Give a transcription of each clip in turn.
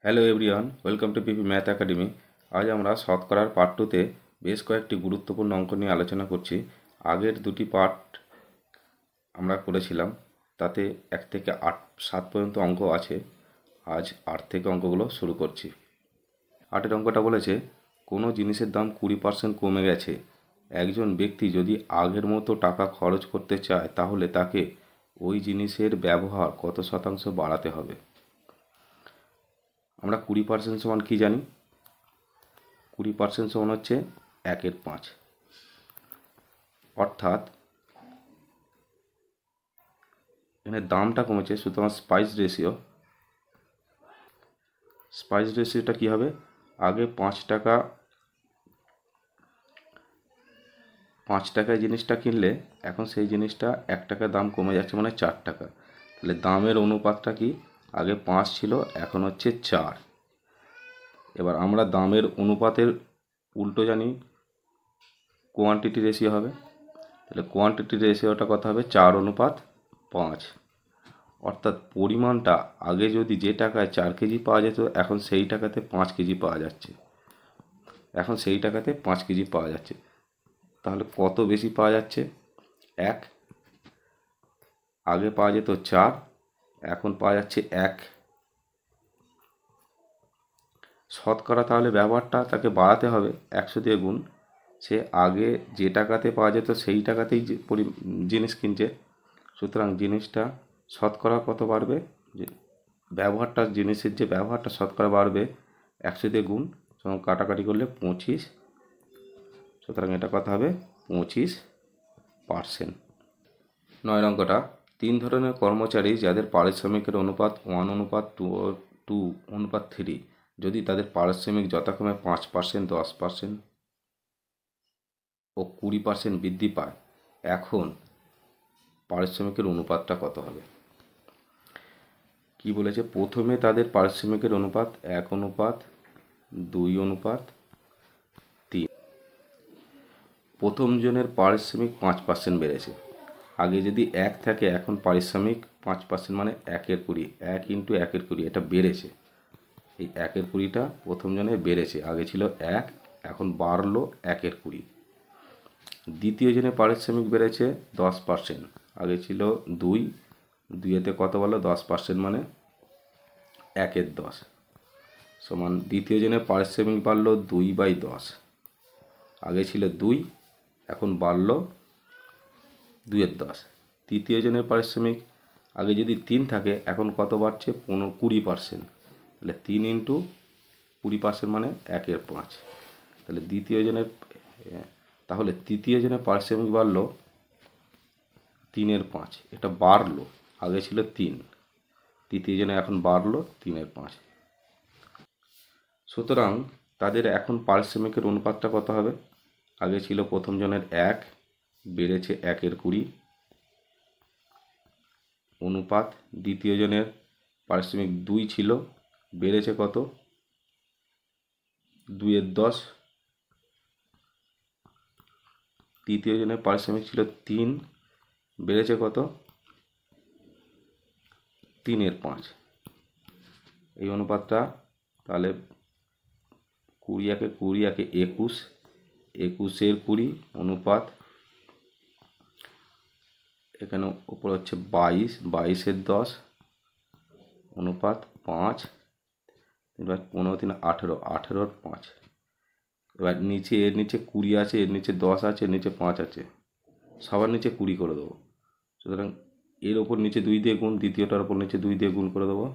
Hello everyone, welcome to PP math academy. আজ আমরা শতকরার part 2তে বেশ কয়েকটি গুরুত্বপূর্ণ অঙ্ক নিয়ে আলোচনা করছি। আগের দুটি পার্ট আমরা করেছিলাম, তাতে 1 থেকে 7 পর্যন্ত অঙ্ক আছে। আজ 8 থেকে অঙ্কগুলো শুরু করছি। 8এর অঙ্কটা বলেছে, কোনো জিনিসের দাম 20% কমে গেছে। একজন ব্যক্তি যদি আগের মতো টাকা খরচ করতে চায়, তাহলে তাকে ওই জিনিসের ব্যবহার কত শতাংশ বাড়াতে হবে। আমরা 20% সমান কী জানি? 20% সমান হচ্ছে 1/5। অর্থাৎ এখানে দামটা কমেছে, সুতরাং স্পাইস রেশিওটা কী হবে? আগে 5 টাকায় জিনিসটা কিনলে এখন সেই জিনিসটা 1 টাকা দাম কমে যাচ্ছে, মানে 4 টাকা। তাহলে দামের অনুপাতটা কি? আগে 5 ছিল, এখন হচ্ছে 4। এবার আমরা দামের অনুপাতের উল্টো জানি, কোয়ান্টিটি রেশিও হবে। তাহলে কোয়ান্টিটি রেশিওটা কত হবে? 4:5। অর্থাৎ পরিমাণটা আগে যদি যে টাকায় 4 কেজি পাওয়া যেত, এখন সেই টাকাতে 5 কেজি পাওয়া যাচ্ছে। তাহলে কত বেশি পাওয়া যাচ্ছে? 1। আগে পাওয়া যেত 4, এখন পাওয়া যাচ্ছে 1। শতকরা তাহলে ব্যবহারটা তাকে বাড়াতে হবে 100 দিয়ে গুণ। সে আগে যে টাকাতে পাওয়া যেত সেই টাকাতেই জিনিস কিনছে, সুতরাং জিনিসটা শতকরা কত বাড়বে? জিনিসের যে ব্যবহারটা শতকরা বাড়বে 100 দিয়ে গুণ, এবং কাটাকাটি করলে 25। সুতরাং এটা কত হবে? 25%। 9 অঙ্কটা, 3 ধরনের কর্মচারী যাদের পারিশ্রমিকের অনুপাত 1:2:3, যদি তাদের পারিশ্রমিক যথাক্রমে 5%, 10% ও 20% বৃদ্ধি পায়, এখন পারিশ্রমিকের অনুপাতটা কত হবে? কি বলেছে? প্রথমে তাদের পারিশ্রমিকের অনুপাত 1:2:3। প্রথম জনের পারিশ্রমিক 5% বেড়েছে। আগে যদি 1 থাকে, এখন পারিশ্রমিক 5%, মানে 1/20। 1 × 1/20, এটা বেড়েছে। এই 1/20টা প্রথম জনের বেড়েছে। আগে ছিল 1, এখন বাড়লো 1/20। দ্বিতীয় জনের পারিশ্রমিক বেড়েছে 10%। আগে ছিল 2, 2-তে কত বলো? 10%, মানে 1/10 সমান দ্বিতীয় জনের পারিশ্রমিক বাড়লো 2/10। আগে ছিল 2, এখন বাড়লো 2/10। তৃতীয় জনের পারিশ্রমিক আগে যদি 3 থাকে, এখন কত বাড়ছে? 20%। তাহলে 3 × 20%, মানে 1/5। তাহলে তৃতীয় জনের পারিশ্রমিক বাড়লো 3/5। এটা বাড়লো, আগে ছিল 3, তৃতীয় জনে এখন বাড়লো 3/5। সুতরাং তাদের এখন পারিশ্রমিকের অনুপাতটা কত হবে? আগে ছিল প্রথম জনের 1, বেড়েছে 1/20 অনুপাত। দ্বিতীয় জনের পারিশ্রমিক 2 ছিল, বেড়েছে কত? 2/10। তৃতীয় জনের পারিশ্রমিক ছিল 3, বেড়েছে কত? 3/5। এই অনুপাতটা তাহলে 21 21-এর 20 অনুপাত, এখানে উপর হচ্ছে 22-এর 10 অনুপাত 5। এবার 15-3 18, 18-র 5। এবার এর নিচে 20 আছে, এর নিচে 10 আছে, এর নিচে 5 আছে, সবার নিচে 20 করে দেবো। সুতরাং এর ওপর নিচে 2 দিয়ে গুণ, দ্বিতীয়টার ওপর নিচে 2 দিয়ে গুণ করে দেবো।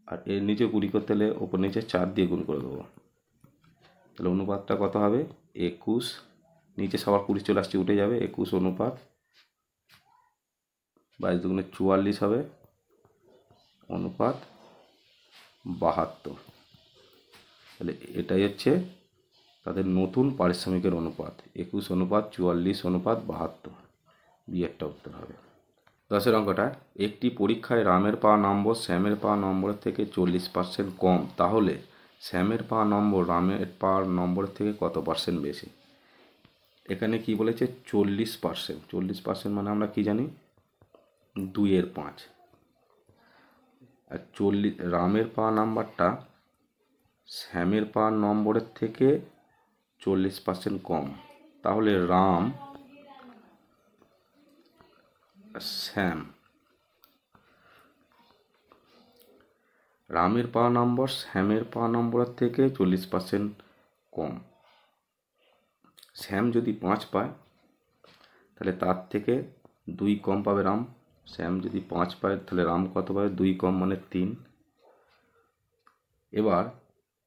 আর এর নিচে 20 করতে হলে ওপর নিচে 4 দিয়ে গুণ করে দেবো। তাহলে অনুপাতটা কত হবে? 21। নিচে সবার 20 চলে আসছে, উঠে যাবে। 21 অনুপাত 22-44 হবে, অনুপাত 72। তাহলে এটাই হচ্ছে তাদের নতুন পারিশ্রমিকের অনুপাত, 21:44:72। বিয়েরটা উত্তর হবে। 10 অঙ্কটা, একটি পরীক্ষায় রামের পাওয়া নম্বর শ্যামের পাওয়া নম্বরের থেকে 40% কম, তাহলে শ্যামের পাওয়া নম্বর রামের পাওয়া নম্বরের থেকে কত পার্সেন্ট বেশি? এখানে কি বলেছে? 40%। 40% মানে আমরা কি জানি? 2/5। আর রামের পাওয়া নাম্বারটা শ্যামের পাওয়ার নম্বরের থেকে 40% কম, তাহলে রামের পাওয়া নম্বর শ্যামের পাওয়া নম্বরের থেকে 40% কম। শ্যাম যদি 5 পায় তাহলে তার থেকে 2 কম পাবে রাম। শ্যাম যদি 5 পায় তাহলে রাম কত পাবে? 2 কম মানে 3। এবার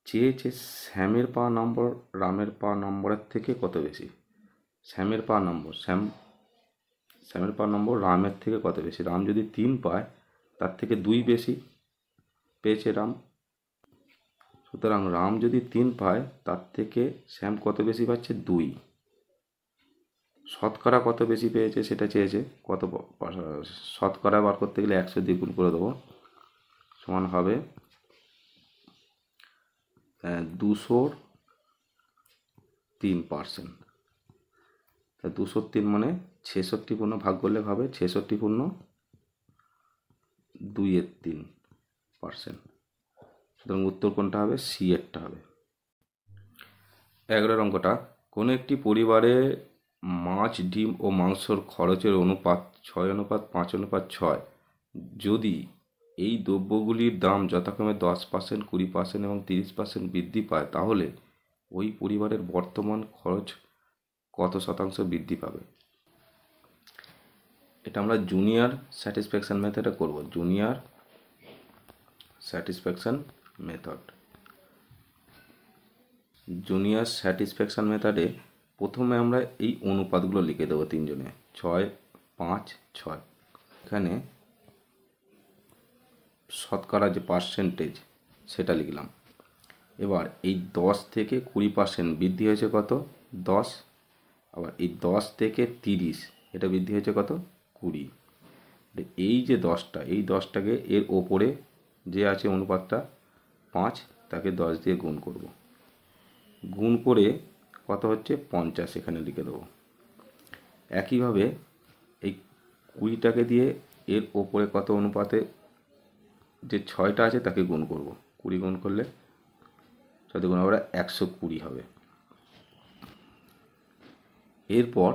চেয়েছে শ্যামের পাওয়া নম্বর রামের পাওয়া নম্বরের থেকে কত বেশি। শ্যামের পাওয়া নম্বর রামের থেকে কত বেশি। রাম যদি 3 পায় তার থেকে 2 বেশি পেয়েছে রাম। সুতরাং রাম যদি 3 পায় তার থেকে শ্যাম কত বেশি পাচ্ছে? 2। শতকরা কত বেশি পেয়েছে সেটা চেয়েছে। শতকরা বার করতে গেলে 100 দিয়ে গুণ করে দেবো, সমান হবে 203%। তা 203 মানে 66 পূর্ণ ভাগ করলে হবে 66 পূর্ণ 2/3%। সুতরাং উত্তর কোনটা হবে? সি এরটা হবে। 11 অঙ্কটা, কোনো একটি পরিবারে মাছ, ডিম ও মাংসর খরচের অনুপাত 6:5:6। যদি এই দ্রব্যগুলির দাম যথাক্রমে 10%, 20% এবং 30% বৃদ্ধি পায়, তাহলে ওই পরিবারের বর্তমান খরচ কত শতাংশ বৃদ্ধি পাবে? এটা আমরা জুনিয়র স্যাটিসফ্যাকশন মেথডে করব। জুনিয়র স্যাটিসফ্যাকশন মেথডে প্রথমে আমরা এই অনুপাতগুলো লিখে দেবো তিনজনে, 6, 5, 6। এখানে শতকরা যে পার্সেন্টেজ সেটা লিখলাম। এবার এই 10 থেকে 20% বৃদ্ধি হয়েছে কত? 10। আবার এই 10 থেকে 30 এটা বৃদ্ধি হয়েছে কত? 20। এই যে 10টা, এই 10টাকে এর ওপরে যে আছে অনুপাতটা 5, তাকে 10 দিয়ে গুণ করব। গুণ করে কত হচ্ছে? 50 এখানে লিখে দেবো। একইভাবে এই 20টাকে দিয়ে এর ওপরে কত অনুপাতে যে 6টা আছে তাকে গুণ করব। 20 গুণ করলে 6 গুণ আবার 120 হবে। এরপর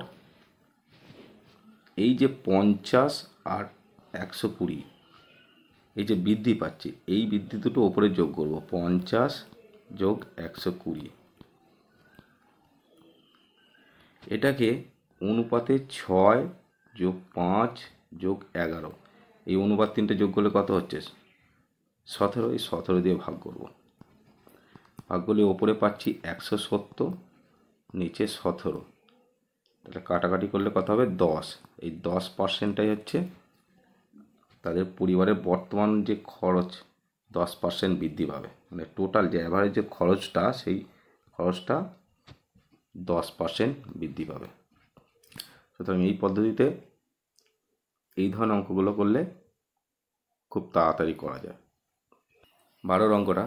এই যে 50 আর 120 এই যে বৃদ্ধি পাচ্ছে, এই বৃদ্ধি দুটো ওপরে যোগ করব, 50 যোগ 120। এটাকে অনুপাতে 6 যোগ 5 যোগ 11, এই অনুপাত 3টে যোগ করলে কত হচ্ছে? 17। এই 17 দিয়ে ভাগ করব। ভাগ করলে ওপরে পাচ্ছি 170, নিচে 17। তাহলে কাটাকাটি করলে কত হবে? 10। এই 10%টাই হচ্ছে তাদের পরিবারের বর্তমান যে খরচ 10% বৃদ্ধি পাবে। মানে টোটাল যে অ্যাভারেজ যে খরচটা, সেই খরচটা 10% বৃদ্ধি পাবে। সুতরাং এই পদ্ধতিতে এই ধরনের অঙ্কগুলো করলে খুব তাড়াতাড়ি করা যায়। 12 অঙ্কটা,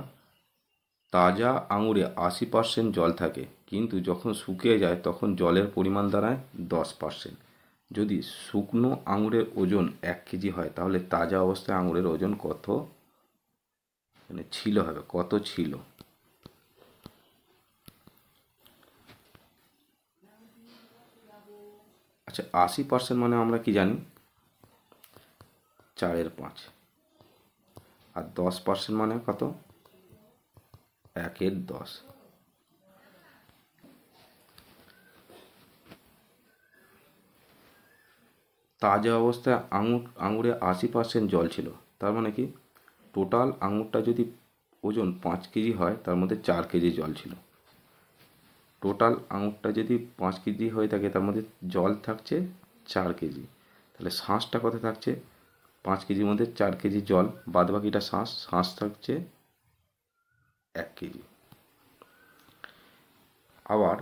তাজা আঙুরে 80% জল থাকে, কিন্তু যখন শুকিয়ে যায় তখন জলের পরিমাণ দাঁড়ায় 10%। যদি শুকনো আঙুরের ওজন 1 কেজি হয়, তাহলে তাজা অবস্থায় আঙুরের ওজন কত হবে? কত ছিল? আচ্ছা, 80% মানে আমরা কি জানি? 4/5। আর 10% মানে কত? 1/10। তাজা অবস্থায় আঙুরে 80% জল ছিল, তার মানে কি? টোটাল আঙুরটা যদি ওজন 5 কেজি হয়, তার মধ্যে 4 কেজি জল ছিল। টোটাল আঙুরটা যদি 5 কেজি হয়ে থাকে, তার মধ্যে জল থাকছে 4 কেজি। তাহলে শাঁসটা কত থাকছে? 5 কেজির মধ্যে 4 কেজি জল, বাদ বাকিটা শাঁস থাকছে 1 কেজি। আবার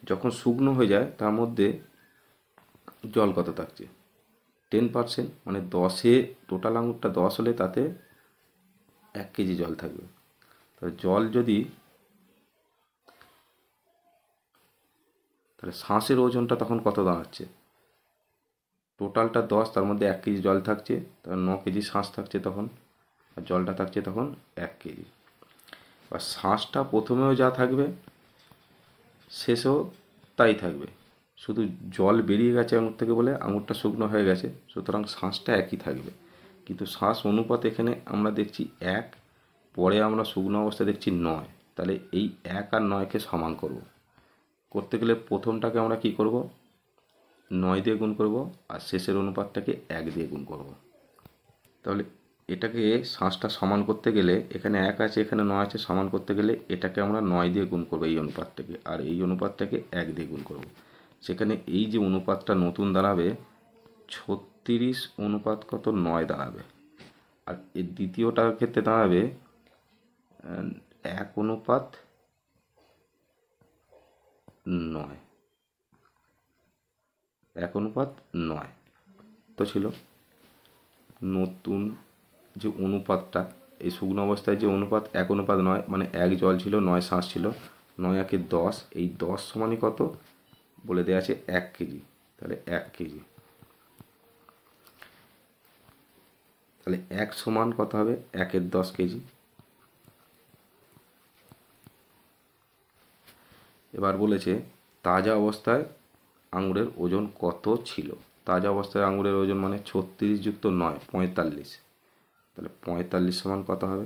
যখন শুকনো হয়ে যায়, তার মধ্যে জল কত থাকছে? 10%, মানে 10-এ টোটাল আঙুরটা 10 হলে তাতে 1 কেজি জল থাকবে। তাহলে জল যদি, তাহলে শাঁসের ওজনটা তখন কত দাঁড়াচ্ছে? টোটালটা 10, তার মধ্যে 1 কেজি জল থাকছে, তাহলে 9 কেজি শাঁস থাকছে তখন। আর জলটা থাকছে তখন 1 কেজি। আর শাঁসটা প্রথমেও যা থাকবে শেষেও তাই থাকবে, শুধু জল বেরিয়ে গেছে আঙুর থেকে বলে আঙুরটা শুকনো হয়ে গেছে, সুতরাং শাঁসটা একই থাকবে। কিন্তু শাঁস অনুপাত এখানে আমরা দেখছি 1, পরে আমরা শুকনো অবস্থায় দেখছি 9। তাহলে এই 1 আর 9কে সমান করব। করতে গেলে প্রথমটাকে আমরা কি করব, 9 দিয়ে গুণ করব, আর শেষের অনুপাতটাকে 1 দিয়ে গুণ করব। তাহলে এটাকে শাঁসটা সমান করতে গেলে, এখানে 1 আছে এখানে 9 আছে, সমান করতে গেলে এটাকে আমরা 9 দিয়ে গুণ করবো এই অনুপাতটাকে, আর এই অনুপাতটাকে 1 দিয়ে গুণ করব। সেখানে এই যে অনুপাতটা নতুন দাঁড়াবে 36 অনুপাত কত 9 দাঁড়াবে। আর এর দ্বিতীয়টার ক্ষেত্রে দাঁড়াবে 1 অনুপাত 9, 1 অনুপাত 9 তো ছিল। নতুন যে অনুপাতটা, এই শুকনো অবস্থায় যে অনুপাত 1 অনুপাত 9, মানে 1 জল ছিল 9 শাঁস ছিল, 9 একে 10, এই 10 সমানই কত বলে দেওয়া আছে 1 কেজি। তাহলে 1 কেজি, তাহলে 1 সমান কত হবে 1-এর 10 কেজি। এবার বলেছে তাজা অবস্থায় আঙুরের ওজন কত ছিল। তাজা অবস্থায় আঙুরের ওজন মানে 36 যুক্ত 9 45। তাহলে 45 সমান কত হবে,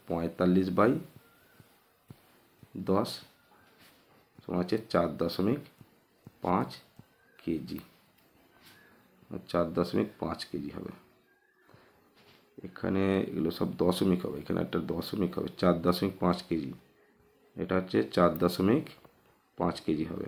45/10 সমান হচ্ছে 4.5 কেজি, 4.5 কেজি হবে। এখানে এগুলো সব দশমিক হবে, এখানে একটা দশমিক হবে, 4.5 কেজি, এটা হচ্ছে 4.5 কেজি হবে।